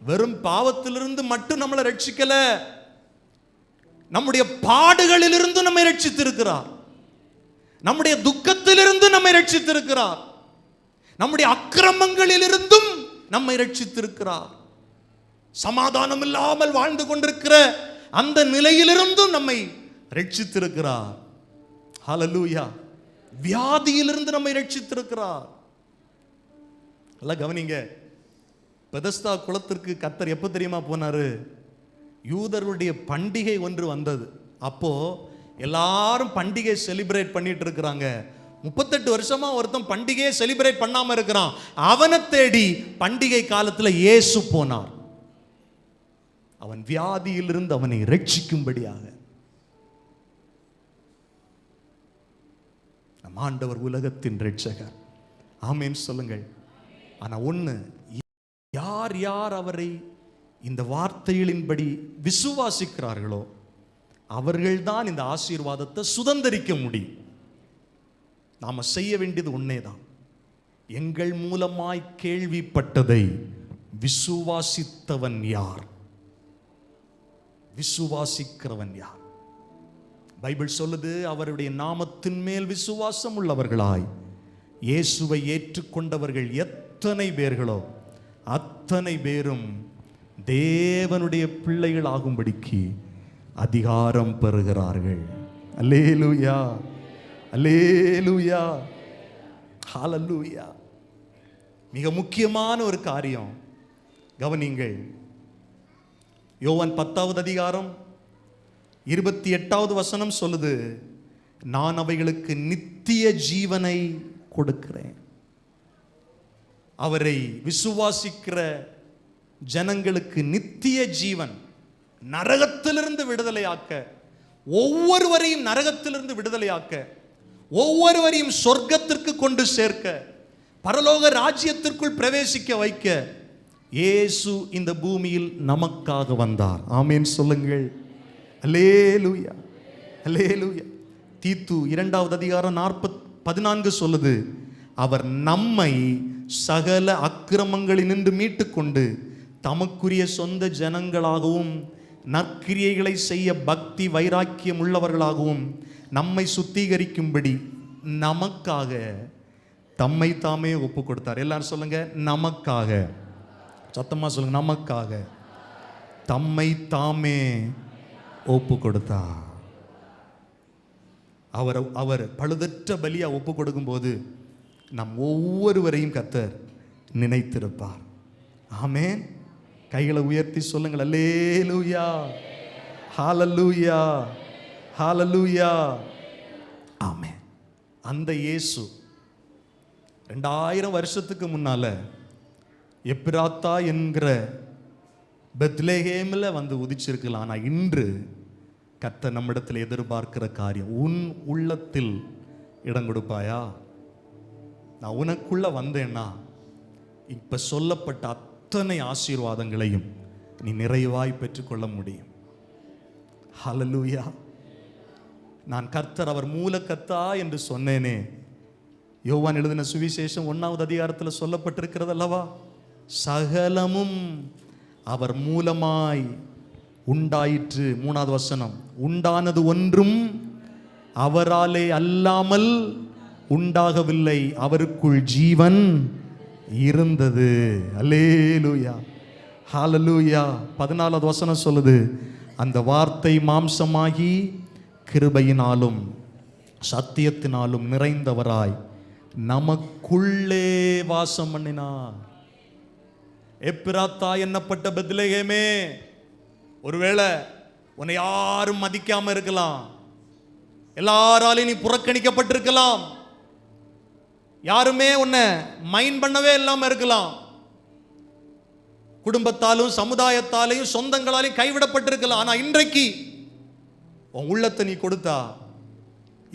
வெறும் பாவத்திலிருந்து மட்டும் நம்மளை ரட்சிக்கல, நம்முடைய பாடுகளிலிருந்து நம்மை ரட்சித்திருக்கிறார், நம்முடைய துக்கத்திலிருந்து நம்மை ரட்சித்திருக்கிறார், நம்முடைய அக்கிரமங்களிலிருந்தும் நம்மை ரட்சித்திருக்கிறார். சமாதானம் இல்லாமல் வாழ்ந்து கொண்டிருக்கிற அந்த நிலையிலிருந்தும் நம்மை ரட்சித்திருக்கிறார். ஹல்லேலூயா. வியாதியிலிருந்து நம்மை ரட்சித்திருக்கிறார். நல்லா கவனிங்க. பெதஸ்தா குளத்திற்கு கர்த்தர் எப்போ தெரியுமா போனாரு? யூதருடைய பண்டிகை ஒன்று வந்தது. அப்போ எல்லாரும் பண்டிகை செலிப்ரேட் பண்ணிட்டு இருக்கிறாங்க. 38 வருஷமா ஒருத்தன் பண்டிகையை செலிப்ரேட் பண்ணாம இருக்கிறான். அவனை தேடி பண்டிகை காலத்தில் இயேசு போனார். அவன் வியாதியிலிருந்து அவனை ரட்சிக்கும்படியாக. நம் ஆண்டவர் உலகத்தின் ரட்சகர். ஆமென் சொல்லுங்கள். ஆனா ஒண்ணு, யார் யார் அவரை இந்த வார்த்தைகளின்படி விசுவாசிக்கிறார்களோ அவர்கள்தான் இந்த ஆசீர்வாதத்தை சுதந்தரிக்க முடியும். நாம செய்ய வேண்டியது ஒன்னேதான், எங்கள் மூலமாய் கேள்விப்பட்டதை விசுவாசித்தவன் யார், விசுவாசிக்கிறவன் யார்? பைபிள் சொல்லுது, அவருடைய நாமத்தின் மேல் விசுவாசம் உள்ளவர்களாய் இயேசுவை ஏற்றுக்கொண்டவர்கள் எத்தனை பேர்களோ அத்தனை பேரும் தேவனுடைய பிள்ளைகள் ஆகும்படிக்கு அதிகாரம் பெறுகிறார்கள். அல்லேலூயா, அல்லேலூயா, ஹல்லேலூயா. மிக முக்கியமான ஒரு காரியம் கவனிங்கள். யோவான் 10வது அதிகாரம் 28வது வசனம் சொல்லுது, நான் அவைகளுக்கு நித்திய ஜீவனை கொடுக்கிறேன். அவரை விசுவாசிக்கிற ஜனங்களுக்கு நித்திய ஜீவன், நரகத்திலிருந்து விடுதலையாக்க, ஒவ்வொருவரையும் நரகத்திலிருந்து விடுதலையாக்க, ஒவ்வொருவரையும் சொர்க்கத்திற்கு கொண்டு சேர்க்க, பரலோக ராஜ்யத்திற்குள் பிரவேசிக்க வைக்க இயேசு இந்த பூமியில் நமக்காக வந்தார். ஆமென் சொல்லுங்கள். அல்லேலூயா, அல்லேலூயா. தீத்து 2வது அதிகாரம் 14 சொல்லுது, அவர் நம்மை சகல அக்கிரமங்களினின்று மீட்டுக்கொண்டு தமக்குரிய சொந்த ஜனங்களாகவும் நற்கிரியைகளை செய்ய பக்தி வைராக்கியம் உள்ளவர்களாகவும் நம்மை சுத்திகரிக்கும்படி நமக்காக தம்மை தாமே ஒப்பு கொடுத்தார். எல்லாரும் சொல்லுங்க, நமக்காக. சத்தமா சொல்லுங்க, நமக்காக தம்மை தாமே ஒப்பு கொடுத்தார். அவர் பழுதற்ற பலியா ஒப்பு கொடுக்கும் போது நம் ஒவ்வொருவரையும் கர்த்தர் நினைத்திருப்பார். ஆமென். கைகளை உயர்த்தி சொல்லுங்கள், அல்லேலூயா, ஹalleluya, ஹalleluya. ஆமென். அந்த இயேசு 2000 வருஷத்துக்கு முன்னால எப்ராத்தா என்கிற பெத்லெஹேமில் வந்து உதிச்சிருக்கலாம். ஆனால் இன்று கர்த்தர் நம்மிடத்தில் எதிர்பார்க்கிற காரியம், உன் உள்ளத்தில் இடம் கொடுப்பாயா? நான் உனக்குள்ள வந்தேன்னா இப்ப சொல்லப்பட்ட அத்தனை ஆசீர்வாதங்களையும் நீ நிறைவாய் பெற்றுக்கொள்ள முடியும். ஹல்லேலூயா. நான் கர்த்தர், அவர் மூலக்கர்த்தா என்று சொன்னேனே. யோவான் எழுதின சுவிசேஷம் 1வது அதிகாரத்தில் சொல்லப்பட்டிருக்கிறது அல்லவா? சகலமும் அவர் மூலமாய் உண்டாயிற்று. 3வது வசனம், உண்டானது ஒன்றும் அவராலே அல்லாமல் உண்டாகவில்லை, அவருக்குள் ஜீவன் இருந்தது. அல்லேலூயா, ஹல்லேலூயா. 14வது வசனம் சொல்லுது, அந்த வார்த்தை மாம்சமாகி கிருபையினாலும் சத்தியத்தினாலும் நிறைந்தவராய் நமக்குள்ளே வாசம் பண்ணினார். எப்ராத்தா என்னப்பட்ட பெத்லெஹேமே, ஒருவேளை உன்னை யாரும் மதிக்காம இருக்கலாம், எல்லாராலையும் நீ புறக்கணிக்கப்பட்டிருக்கலாம், யாருமே உன்னை மைண்ட் பண்ணவே இல்லாம இருக்கலாம், குடும்பத்தாலும் சமுதாயத்தாலையும் சொந்தங்களாலையும் கைவிடப்பட்டிருக்கலாம். ஆனா இன்றைக்கு உன் உள்ளத்தை நீ கொடுத்தா,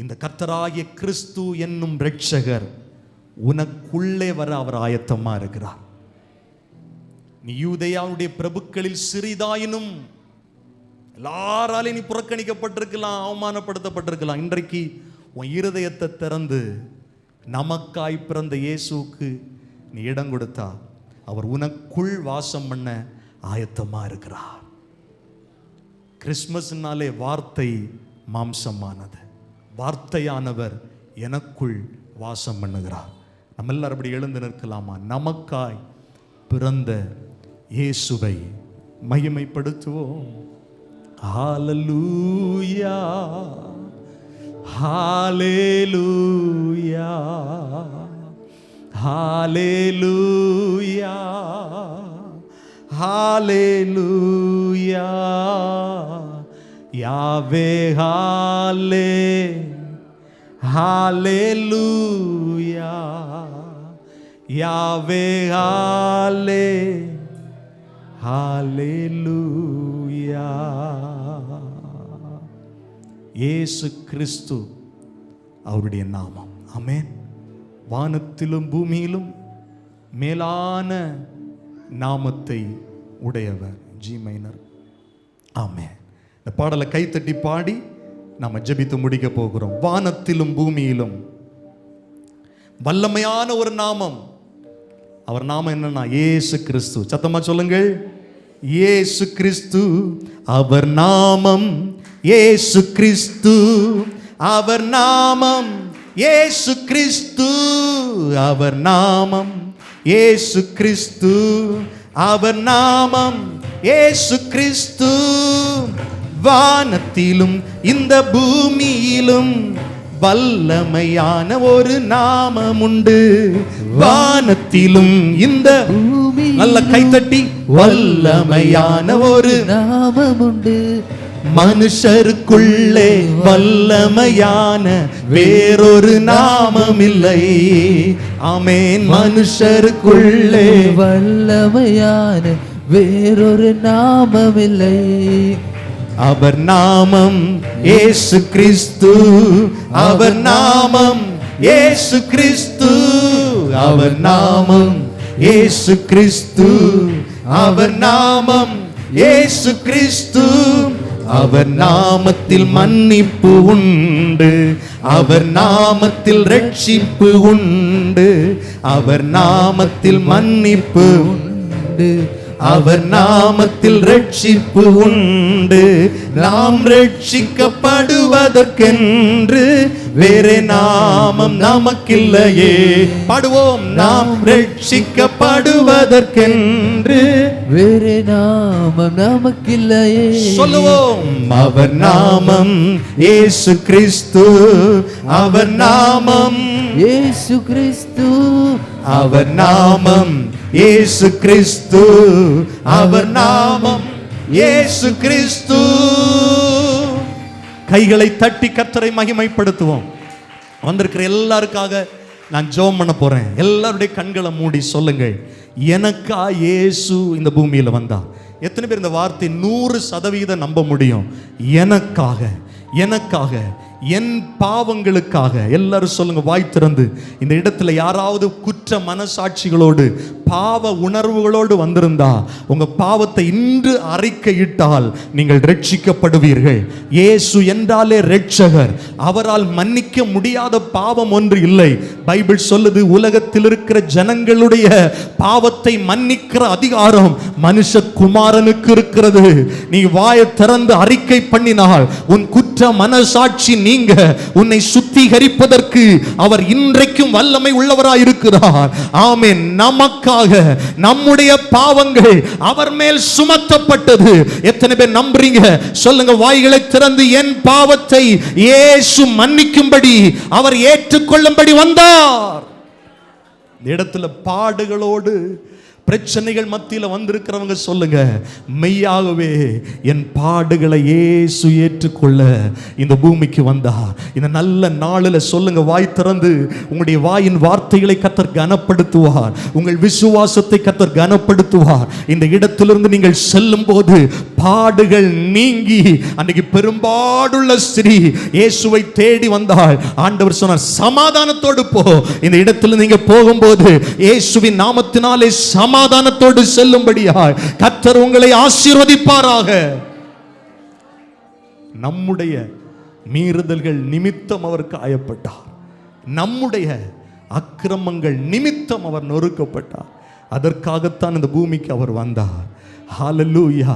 இந்த கர்த்தராகிய கிறிஸ்து என்னும் இரட்சகர் உனக்குள்ளே வர அவர் ஆயத்தமா இருக்கிறார். நீ யூதேயாவுடைய பிரபுக்களில் சிறிதாயினும் எல்லாராலையும் நீ புறக்கணிக்கப்பட்டிருக்கலாம், அவமானப்படுத்தப்பட்டிருக்கலாம். இன்றைக்கு உன் இருதயத்தை திறந்து நமக்காய் பிறந்த இயேசுவுக்கு நீ இடம் கொடுத்தா, அவர் உனக்குள் வாசம் பண்ண ஆயத்தமா இருக்கிறார். கிறிஸ்மஸ்னாலே வார்த்தை மாம்சமானது, வார்த்தையானவர் எனக்குள் வாசம் பண்ணுகிறார். நம்ம எல்லாரும் அப்படி எழுந்து நிற்கலாமா? நமக்காய் பிறந்த இயேசுவை மகிமைப்படுத்துவோம். ஹல்லேலூயா, ஹல்லேலூயா, ஹல்லேலூயா, ஹல்லேலூயா. யாவே ஹல்லே, ஹல்லேலூயா, யாவே ஹல்லே, ஹல்லேலூயா. இயேசு கிறிஸ்து அவருடைய நாமம். ஆமென். வானத்திலும் பூமியிலும் மேலான நாமத்தை உடையவர். G minor. ஆமென். இந்த பாடலை கைத்தட்டி பாடி நாம ஜெபித்து முடிக்க போகிறோம். வானத்திலும் பூமியிலும் வல்லமையான ஒரு நாமம். அவர் நாமம் என்னன்னா இயேசு கிறிஸ்து. சத்தமா சொல்லுங்கள், இயேசு கிறிஸ்து. அவர் நாமம் இயேசு கிறிஸ்து, அவர் நாமம் இயேசு கிறிஸ்து, அவர் நாமம் இயேசு கிறிஸ்து, அவர் நாமம் இயேசு கிறிஸ்து. வானத்திலும் இந்த பூமியிலும் வல்லமையான ஒரு நாமம் உண்டு. வானத்திலும் இந்த பூமி, நல்ல கைத்தட்டி, வல்லமையான ஒரு நாமம் உண்டு. மனுஷருக்குள்ளே வல்லமையான வேறொரு நாமம் இல்லை. ஆமென். மனுஷருக்குள்ளே வல்லமையான வேறொரு நாமம் இல்லை. அவர் நாமம் இயேசு கிறிஸ்து, அவர் நாமம் இயேசு கிறிஸ்து, அவர் நாமம் இயேசு கிறிஸ்து, அவர் நாமம் இயேசு கிறிஸ்து. அவர் நாமத்தில் மன்னிப்பு உண்டு, அவர் நாமத்தில் ரட்சிப்பு உண்டு, அவர் நாமத்தில் மன்னிப்பு உண்டு, அவர் நாமத்தில் ரட்சிப்பு உண்டு. நாம் ரட்சிக்கப்படுவதற்கென்று வேறே நாமம் நமக்கில்லையே. பாடுவோம். நாம் ரட்சிக்கப்படுவதற்கென்று வேறே நாமம் நமக்கில்லையே. சொல்லுவோம். அவர் நாமம் இயேசு கிறிஸ்து, அவர் நாமம் இயேசு கிறிஸ்து, அவர் நாமம் இயேசு கிறிஸ்து, அவர் நாமம் இயேசு கிறிஸ்து. கைகளை தட்டி கர்த்தரை மகிமைப்படுத்துவோம். வந்திருக்கிற எல்லாருக்காக நான் ஜெபம் பண்ண போறேன். எல்லாருடைய கண்களை மூடி சொல்லுங்கள், எனக்கா இயேசு இந்த பூமியில வந்தா. எத்தனை பேர் இந்த வார்த்தை 100% நம்ப முடியும்? எனக்காக, எனக்காக, என் பாவங்களுக்காக. எல்லாரும் சொல்லுங்க வாய் திறந்து. இந்த இடத்துல யாராவது குற்ற மனசாட்சிகளோடு பாவ உணர்வுகளோடு வந்திருந்தா உங்க பாவத்தை இன்று அறிக்கையிட்டால் நீங்கள் ரட்சிக்கப்படுவீர்கள். இயேசு என்றாலே ரட்சகர். அவரால் மன்னிக்க முடியாத பாவம் ஒன்று இல்லை. பைபிள் சொல்லுது, உலகத்தில் இருக்கிற ஜனங்களுடைய பாவத்தை மன்னிக்கிற அதிகாரம் மனுஷகுமாரனுக்கு இருக்கிறது. நீ வாயை திறந்து அறிக்கை பண்ணினால் உன் குற்ற மனசாட்சி நீங்க உன்னை சுத்திகரிப்பதற்கு அவர் இன்றைக்கும் வல்லமை உள்ளவராய் இருக்கிறார். ஆமென். நமக்காக நம்முடைய பாவங்கள் அவர் மேல் சுமத்தப்பட்டது. எத்தனை பேர் நம்புறீங்க? சொல்லுங்க வாய்களை திறந்து. என் பாவத்தை இயேசு மன்னிக்கும்படி அவர் ஏற்றுக்கொள்ளும்படி வந்தார். இந்த இடத்துல பாடுகளோடு பிரச்சனைகள் மத்தியில் வந்திருக்கிறவங்க சொல்லுங்க, மெய்யாகவே என் பாடுகளை இயேசு ஏற்றுக்கொள்ள இந்த பூமிக்கு வந்தார். இந்த நல்ல நாளில் சொல்லுங்க வாய் திறந்து. உங்களுடைய வாயின் வார்த்தைகளை கர்த்தர் கனப்படுத்துவார். உங்கள் விசுவாசத்தை கர்த்தர் கனப்படுத்துவார். இந்த இடத்திலிருந்து நீங்கள் செல்லும் போது பாடுகள் நீங்கி, அன்றைக்கு பெரும்பாடுள்ள ஸ்திரீ இயேசுவை தேடி வந்தாள். ஆண்டவர் சொன்னார், சமாதானத்தோடு போ. இந்த இடத்துல நீங்க போகும்போது இயேசுவின் நாமத்தினாலே சமாதானத்தோடு செல்லும்படியாய் கர்த்தர் உங்களை ஆசீர்வதிப்பாராக. நம்முடைய மீறுதல்கள் நிமித்தம் அவர் காயப்பட்டார். நம்முடைய அக்கிரமங்கள் நிமித்தம் அவர் நொறுக்கப்பட்டார். அதற்காகத்தான் இந்த பூமிக்கு அவர் வந்தார். ஹல்லேலூயா.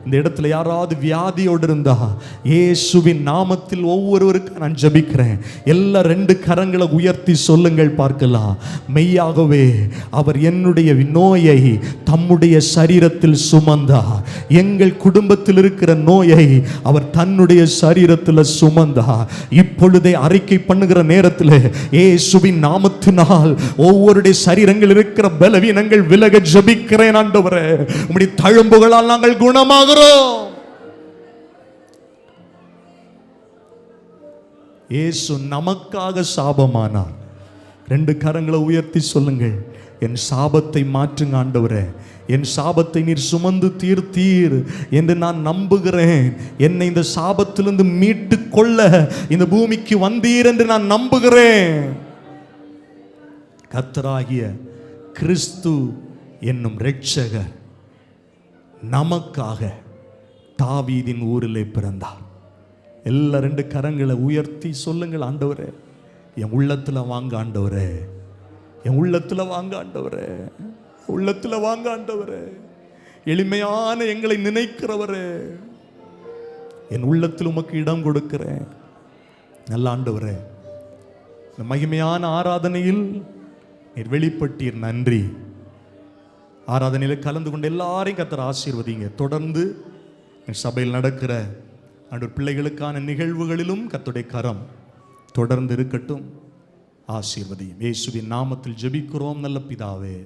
இந்த இடத்துல யாராவது வியாதியோடு இருந்தா இயேசுவின் நாமத்தில் ஒவ்வொருவருக்கும் நான் ஜெபிக்கிறேன். எல்லா 2 கரங்களை உயர்த்தி சொல்லுங்கள் பார்க்கலாம். மெய்யாகவே அவர் என்னுடைய நோயை தம்முடைய சரீரத்தில் சுமந்தார். எங்கள் குடும்பத்தில் இருக்கிற நோயை அவர் தன்னுடைய சரீரத்தில் சுமந்தார். இப்பொழுதே அறிக்கை பண்ணுகிற நேரத்தில் இயேசுவின் நாமத்தினால் ஒவ்வொருடைய சரீரங்கள் இருக்கிற பலவீனங்கள் விலக ஜெபிக்கிறேன். ஆண்டவரே, உம்முடைய தழும்புகளால் நாங்கள் குணமாகிறோம். இயேசு நமக்காக சாபமானார். 2 கரங்களை உயர்த்தி சொல்லுங்கள், என் சாபத்தை மாற்றுங்க ஆண்டவரே. என் சாபத்தை நீர் சுமந்து தீர்த்தீர் என்று நான் நம்புகிறேன். என்னை இந்த சாபத்திலிருந்து மீட்டு கொள்ள இந்த பூமிக்கு வந்தீர் என்று நான் நம்புகிறேன். கர்த்தராகிய கிறிஸ்து என்னும் இரட்சகர் நமக்காக தாவீதின் ஊரிலே பிறந்தார். எல்லா 2 கரங்களை உயர்த்தி சொல்லுங்கள், ஆண்டவரே என் உள்ளத்துல வாங்க ஆண்டவரே, என் உள்ளத்துல வாங்க ஆண்டவரே, உள்ளத்துல வாங்க ஆண்டவரே. எளிமையான எங்களை நினைக்கிறவரே, என் உள்ளத்தில் உமக்கு இடம் கொடுக்கிறேன். நல்ல ஆண்டவரே, இந்த மகிமையான ஆராதனையில் நீர் வெளிப்பட்டீர். நன்றி. ஆராதனையில் கலந்து கொண்டு எல்லாரையும் கர்த்தர் ஆசீர்வதிங்க. தொடர்ந்து சபையில் நடக்கிற ஆண்டவர் பிள்ளைகளுக்கான நிகழ்வுகளிலும் கர்த்தருடைய கரம் தொடர்ந்து இருக்கட்டும். ஆசீர்வதியும். இயேசுவின் நாமத்தில் ஜெபிக்கிறோம் நல்ல பிதாவே.